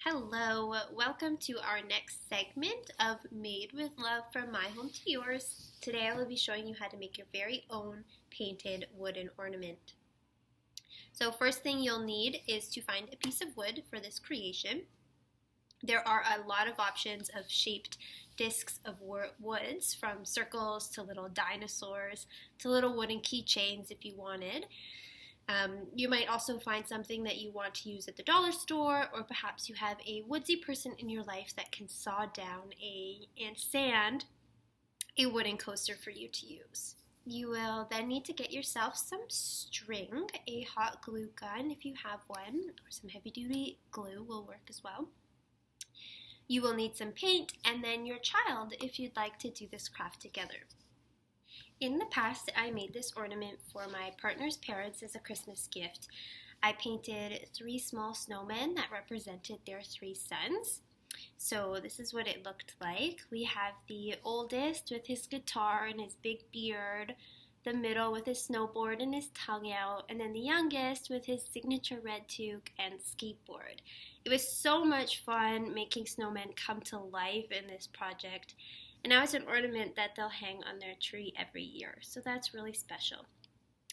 Hello, welcome to our next segment of Made with Love from My Home to Yours. Today I will be showing you how to make your very own painted wooden ornament. So first thing you'll need is to find a piece of wood for this creation. There are a lot of options of shaped discs of woods, from circles to little dinosaurs to little wooden keychains if you wanted. You might also find something that you want to use at the dollar store, or perhaps you have a woodsy person in your life that can saw down and sand a wooden coaster for you to use. You will then need to get yourself some string, a hot glue gun if you have one, or some heavy duty glue will work as well. You will need some paint and then your child if you'd like to do this craft together. In the past, I made this ornament for my partner's parents as a Christmas gift. I painted 3 small snowmen that represented their 3 sons. So this is what it looked like. We have the oldest with his guitar and his big beard, the middle with his snowboard and his tongue out, and then the youngest with his signature red toque and skateboard. It was so much fun making snowmen come to life in this project. And now it's an ornament that they'll hang on their tree every year, so that's really special.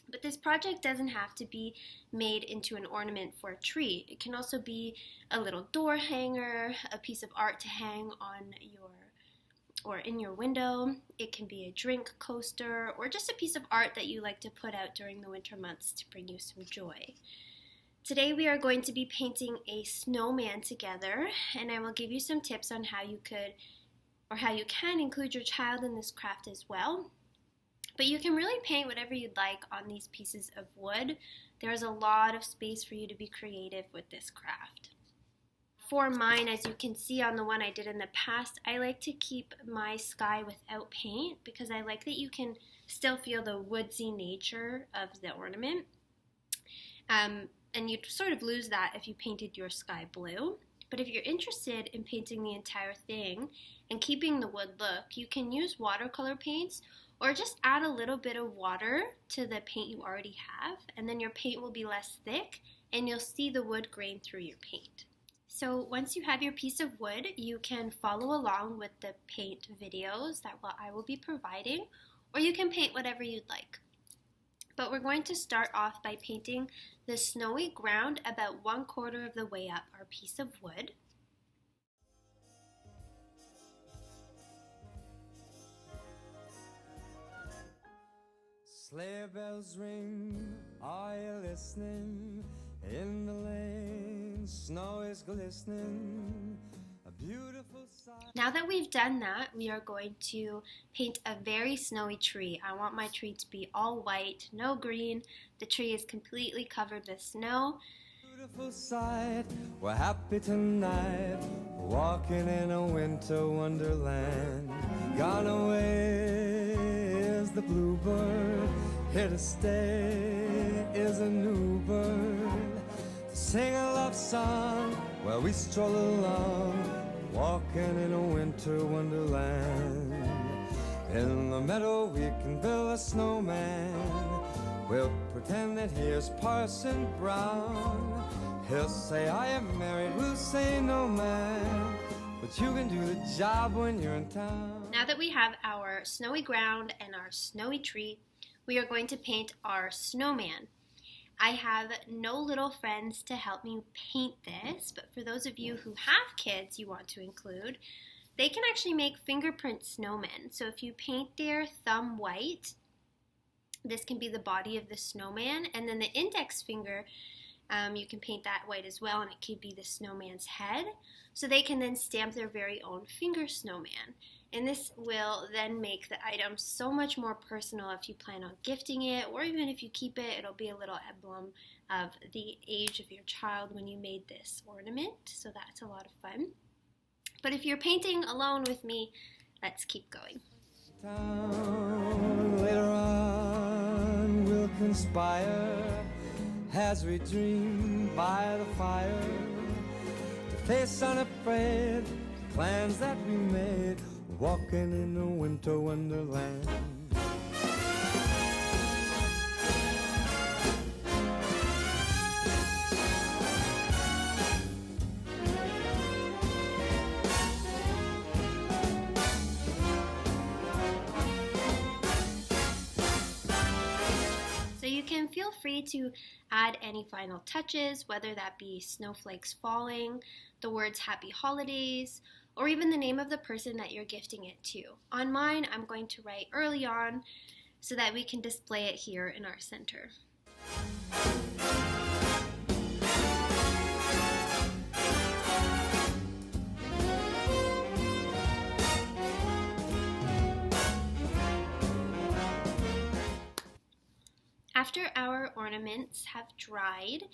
But this project doesn't have to be made into an ornament for a tree. It can also be a little door hanger, a piece of art to hang on in your window. It can be a drink coaster, or just a piece of art that you like to put out during the winter months to bring you some joy. Today we are going to be painting a snowman together, and I will give you some tips on how you can include your child in this craft as well. But you can really paint whatever you'd like on these pieces of wood. There's a lot of space for you to be creative with this craft. For mine, as you can see on the one I did in the past, I like to keep my sky without paint because I like that you can still feel the woodsy nature of the ornament. And you'd sort of lose that if you painted your sky blue. But if you're interested in painting the entire thing and keeping the wood look, you can use watercolor paints or just add a little bit of water to the paint you already have, and then your paint will be less thick and you'll see the wood grain through your paint. So once you have your piece of wood, you can follow along with the paint videos that I will be providing, or you can paint whatever you'd like. But we're going to start off by painting the snowy ground about 1/4 of the way up our piece of wood. Sleigh bells ring, are you listening? In the lane, snow is glistening. A beautiful sight. Now that we've done that, we are going to paint a very snowy tree. I want my tree to be all white, no green. The tree is completely covered with snow. Beautiful sight, we're happy tonight, walking in a winter wonderland. Gone away is the bluebird, here to stay is a new bird. To sing a love song while we stroll along, walking in a winter wonderland. In the meadow we can build a snowman. We'll pretend that here's Parson Brown. He'll say I am married, we'll say no man, but you can do the job when you're in town. Now that we have our snowy ground and our snowy tree, we are going to paint our snowman. I have no little friends to help me paint this, but for those of you who have kids you want to include, they can actually make fingerprint snowmen. So if you paint their thumb white, this can be the body of the snowman, and then the index finger, you can paint that white as well, and it could be the snowman's head. So they can then stamp their very own finger snowman. And this will then make the item so much more personal if you plan on gifting it, or even if you keep it, it'll be a little emblem of the age of your child when you made this ornament. So that's a lot of fun. But if you're painting alone with me, let's keep going. Later on we'll conspire as we dream by the fire to face unafraid the plans that we made, walking in a winter wonderland. free to add any final touches, whether that be snowflakes falling, the words happy holidays, or even the name of the person that you're gifting it to. On mine, I'm going to write early on so that we can display it here in our center. After our ornaments have dried,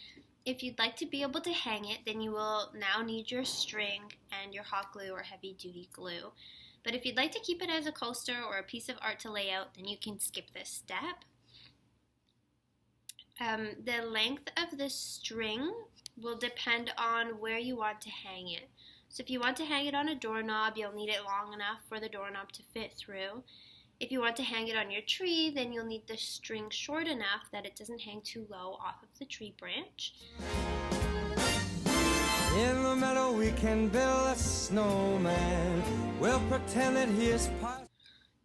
if you'd like to be able to hang it, then you will now need your string and your hot glue or heavy duty glue. But if you'd like to keep it as a coaster or a piece of art to lay out, then you can skip this step. The length of the string will depend on where you want to hang it. So if you want to hang it on a doorknob, you'll need it long enough for the doorknob to fit through. If you want to hang it on your tree, then you'll need the string short enough that it doesn't hang too low off of the tree branch. In the meadow we can build a snowman. We'll pretend that he is part.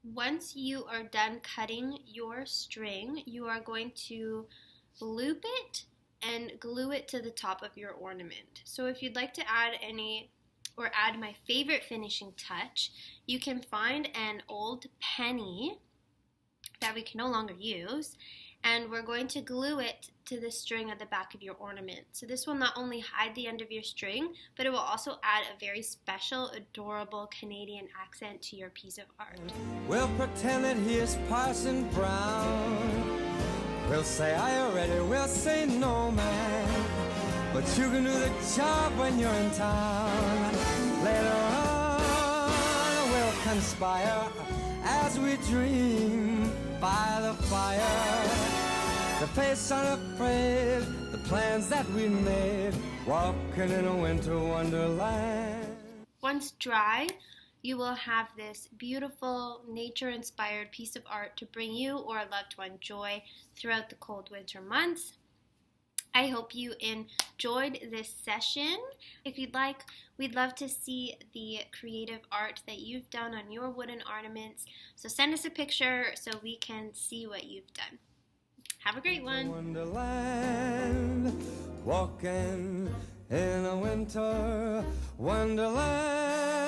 Once you are done cutting your string, you are going to loop it and glue it to the top of your ornament. So if you'd like to add my favorite finishing touch, you can find an old penny that we can no longer use, and we're going to glue it to the string at the back of your ornament. So this will not only hide the end of your string, but it will also add a very special, adorable Canadian accent to your piece of art. We'll pretend that he is Parson Brown. We'll say, "Are you ready?" We'll say, "No, man." But you can do the job when you're in town. Later on, we'll conspire as we dream by the fire. To face unafraid the plans that we made, walking in a winter wonderland. Once dry, you will have this beautiful nature-inspired piece of art to bring you or a loved one joy throughout the cold winter months. I hope you enjoyed this session. If you'd like, we'd love to see the creative art that you've done on your wooden ornaments. So send us a picture so we can see what you've done. Have a great one. Wonderland, walking in a winter wonderland.